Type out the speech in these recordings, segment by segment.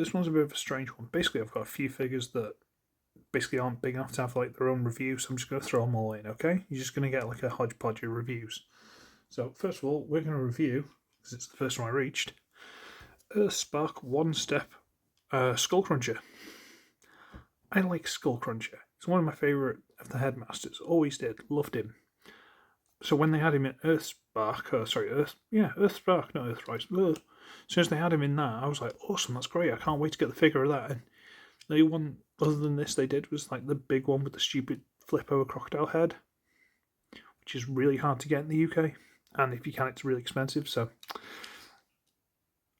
This one's a bit of a strange one. Basically, I've got a few figures that basically aren't big enough to have like their own review, so I'm just going to throw them all in, okay? You're just going to get like a hodgepodge of reviews. So, first of all, we're going to review, because it's the first one I reached, Spark One Step Skull Cruncher. I like Skull Cruncher. He's one of my favourite of the headmasters. Always did. Loved him. So when they had him in Earthspark, Earthspark, not Earthrise. As soon as they had him in that, I was like, awesome, that's great. I can't wait to get the figure of that. And the only one other than this they did was like the big one with the stupid flip over crocodile head, which is really hard to get in the UK. And if you can, it's really expensive. So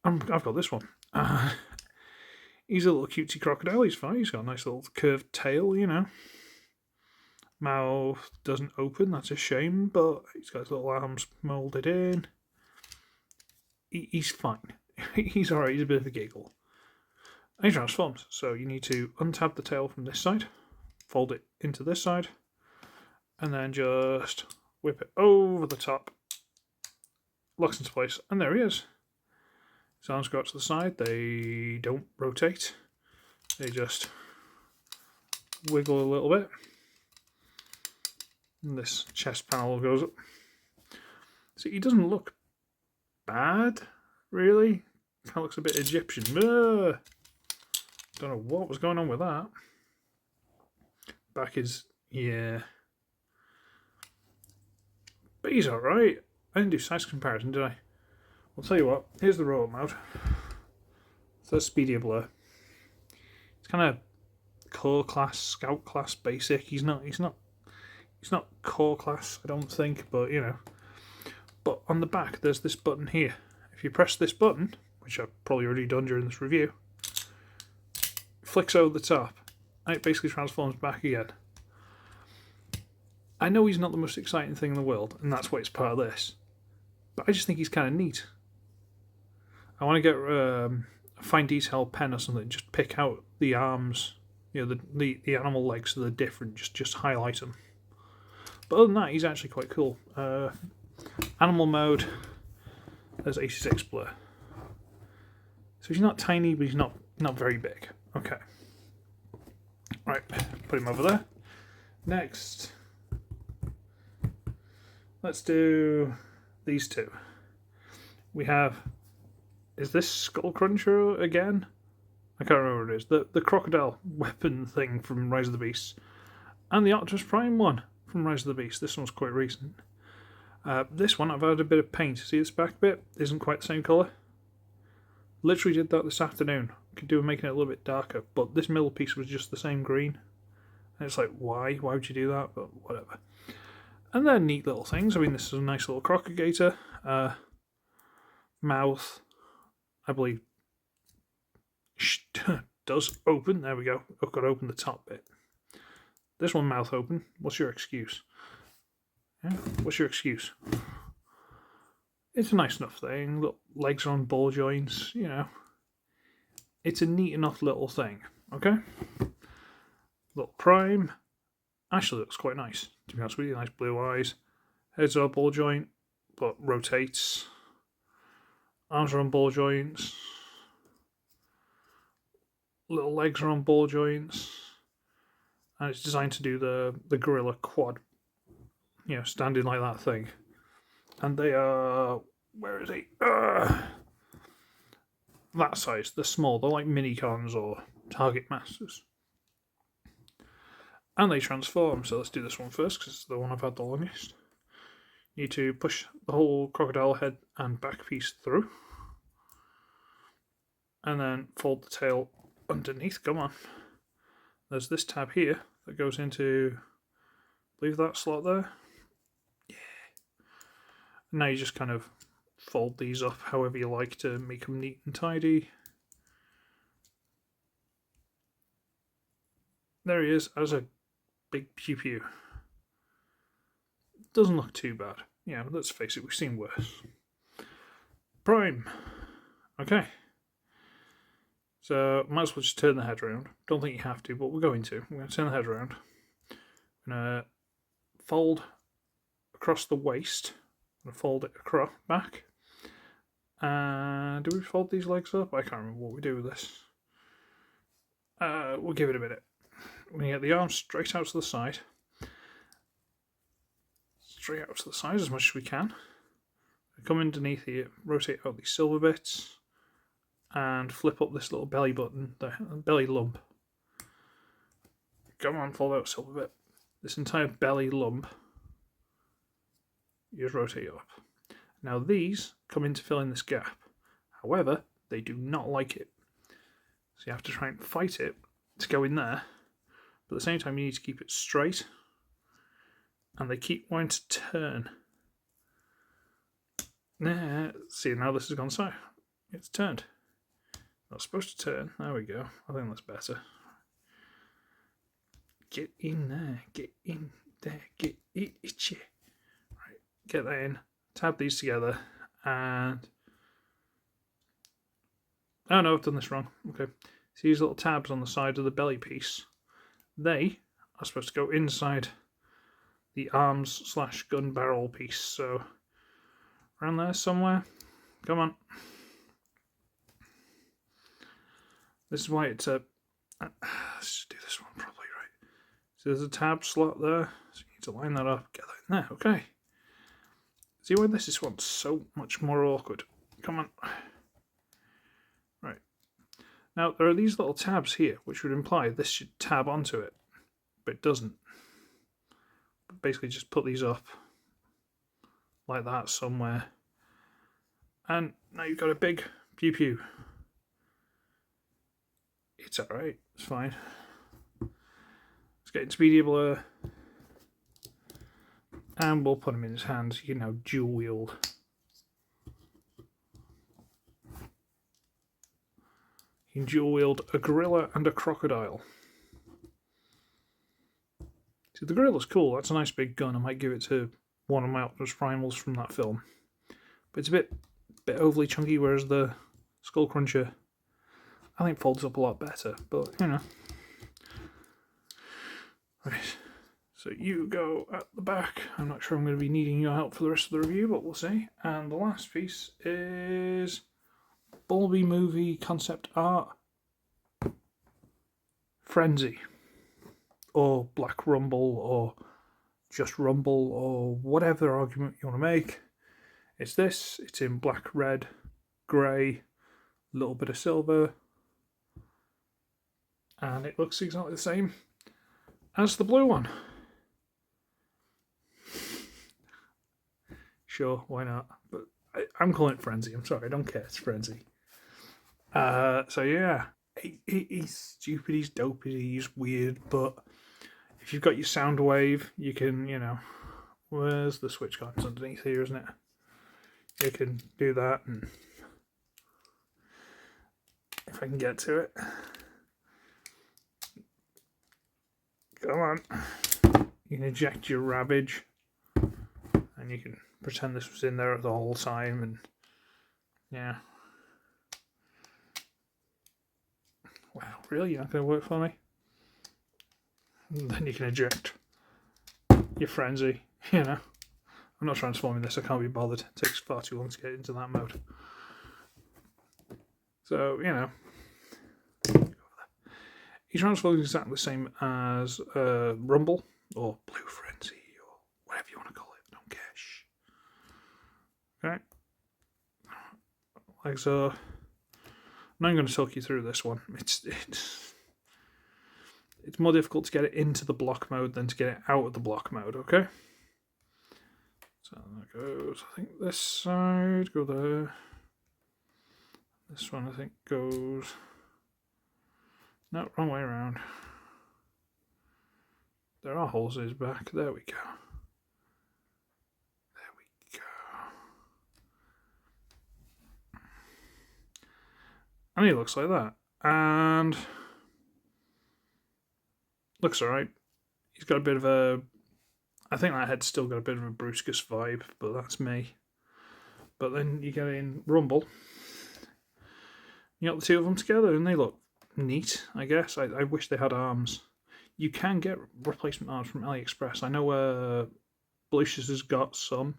I've got this one. He's a little cutesy crocodile. He's fine. He's got a nice little curved tail, you know. Mouth doesn't open. That's a shame, but he's got his little arms moulded in. He's fine. He's alright. He's a bit of a giggle. And he transforms. So you need to untab the tail from this side, fold it into this side, and then just whip it over the top. Locks into place, and there he is. His arms go out to the side. They don't rotate. They just wiggle a little bit. And this chest panel goes up. So he doesn't look bad, really. Kind of looks a bit Egyptian. Don't know what was going on with that. Back is, yeah. But he's alright. I didn't do size comparison, did I? I'll tell you what, here's the robot mode. So that's Speedier Blur. It's kind of core class, scout class, basic. He's not core class, I don't think, but you know. But on the back, there's this button here. If you press this button, which I've probably already done during this review, flicks over the top, and it basically transforms back again. I know he's not the most exciting thing in the world, and that's why it's part of this. But I just think he's kind of neat. I want to get a fine detail pen or something, just pick out the arms, you know, the animal legs that are different, just highlight them. But other than that, he's actually quite cool. Animal mode, there's 86 blur. So he's not tiny, but he's not very big. Okay. Right, put him over there. Next, let's do these two. We have, is this Skull Cruncher again? I can't remember what it is. The crocodile weapon thing from Rise of the Beasts. And the Optimus Prime one from Rise of the Beast. This one's quite recent. This one, I've had a bit of paint. See this back bit? Isn't quite the same colour. Literally did that this afternoon. Could do with making it a little bit darker, but this middle piece was just the same green. And it's like, why? Why would you do that? But whatever. And they're neat little things. I mean, this is a nice little crocagator. Mouth, I believe, does open. There we go. I've got to open the top bit. This one, mouth open. What's your excuse? Yeah, what's your excuse? It's a nice enough thing. Look, legs are on ball joints, you know. It's a neat enough little thing, okay? Little Prime. Actually looks quite nice, to be honest with you. Nice blue eyes. Head's on ball joint, but rotates. Arms are on ball joints. Little legs are on ball joints. And it's designed to do the gorilla quad. You know, standing like that thing. And they are, where is he? That size. They're small. They're like Minicons or Target Masters. And they transform. So let's do this one first, because it's the one I've had the longest. You need to push the whole crocodile head and back piece through. And then fold the tail underneath. Come on. There's this tab here that goes into, leave that slot there. Yeah. Now you just kind of fold these up however you like to make them neat and tidy. There he is as a big pew pew. Doesn't look too bad. Yeah, let's face it, we've seen worse. Prime. Okay. So, might as well just turn the head around. Don't think you have to, but we're going to. We're going to turn the head around. I'm going to fold across the waist. I'm going to fold it across, back. And do we fold these legs up? I can't remember what we do with this. we'll give it a minute. We're going to get the arms straight out to the side. Straight out to the side as much as we can. Come underneath here, rotate out these silver bits, and flip up this little belly button, the belly lump. Come on, fold out silver bit. This entire belly lump, you just rotate up. Now these come in to fill in this gap. However, they do not like it. So you have to try and fight it to go in there. But at the same time, you need to keep it straight. And they keep wanting to turn. See, now this has gone south. It's turned. Not supposed to turn. There we go. I think that's better. Get in there. Get in there. Get it itchy. Right. Get that in. Tab these together. And... oh no, I've done this wrong. Okay. See these little tabs on the side of the belly piece? They are supposed to go inside the arms / gun barrel piece. So around there somewhere. Come on. This is why it's a... let's just do this one properly, right? So there's a tab slot there. So you need to line that up. Get that in there. Okay. See why this one's so much more awkward. Come on. Right. Now, there are these little tabs here, which would imply this should tab onto it. But it doesn't. But basically just put these up like that somewhere. And now you've got a big pew pew. It's alright, it's fine. Let's get into Speedy Blur. And we'll put him in his hands. You can now dual wield. You can dual wield a gorilla and a crocodile. See, the gorilla's cool. That's a nice big gun. I might give it to one of my Optimus Primals from that film. But it's a bit overly chunky, whereas the Skull Cruncher, I think, folds up a lot better. But, you know. Right. So you go at the back. I'm not sure I'm going to be needing your help for the rest of the review, but we'll see. And the last piece is Bumblebee movie concept art Frenzy, or Black Rumble, or just Rumble, or whatever argument you want to make. It's this. It's in black, red, grey, a little bit of silver, and it looks exactly the same as the blue one. Sure, why not? But I'm calling it Frenzy. I'm sorry, I don't care. It's Frenzy. So yeah, he's stupid, he's dopey, he's weird, but if you've got your sound wave, you can, you know, where's the switch card? It's underneath here, isn't it? You can do that, and if I can get to it. Come on. You can eject your Ravage, and you can pretend this was in there the whole time, and yeah. Wow, really? You're not going to work for me? And then you can eject your Frenzy, you know. I'm not transforming this, I can't be bothered. It takes far too long to get into that mode. So, you know. He transforms exactly the same as Rumble, or Blue Frenzy, or whatever you want to call it. I don't care. Shh. Okay. Like so. Now I'm going to talk you through this one. It's more difficult to get it into the block mode than to get it out of the block mode, okay? So that goes, I think this side, go there. This one I think goes, no, wrong way around. There are holes in his back, there we go. There we go. And he looks like that. And looks alright. He's got a bit of a... I think that head's still got a bit of a Bruscus vibe, but that's me. But then you get in Rumble. You got the two of them together and they look neat, I guess. I wish they had arms. You can get replacement arms from AliExpress. I know Belucius has got some.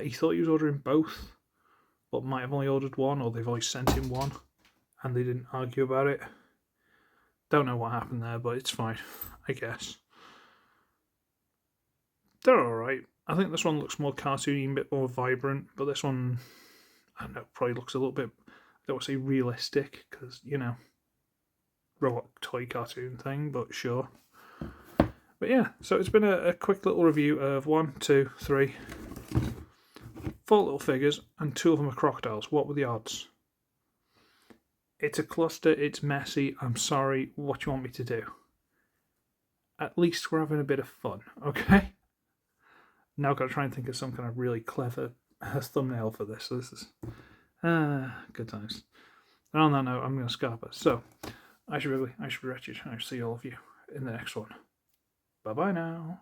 He thought he was ordering both, but might have only ordered one, or they've only sent him one, and they didn't argue about it. Don't know what happened there, but it's fine, I guess. They're alright. I think this one looks more cartoony, a bit more vibrant, but this one, I don't know, probably looks a little bit, I don't want to say realistic, because, you know, robot toy cartoon thing, but sure. But yeah, so it's been a quick little review of 1, 2, 3, 4 little figures, and 2 of them are crocodiles. What were the odds? It's a cluster, it's messy, I'm sorry, what do you want me to do? At least we're having a bit of fun, okay? Now I've got to try and think of some kind of really clever thumbnail for this. So this is good times. And on that note, I'm going to scarper. So, I should be ugly, I should be wretched, and I shall see all of you in the next one. Bye bye now.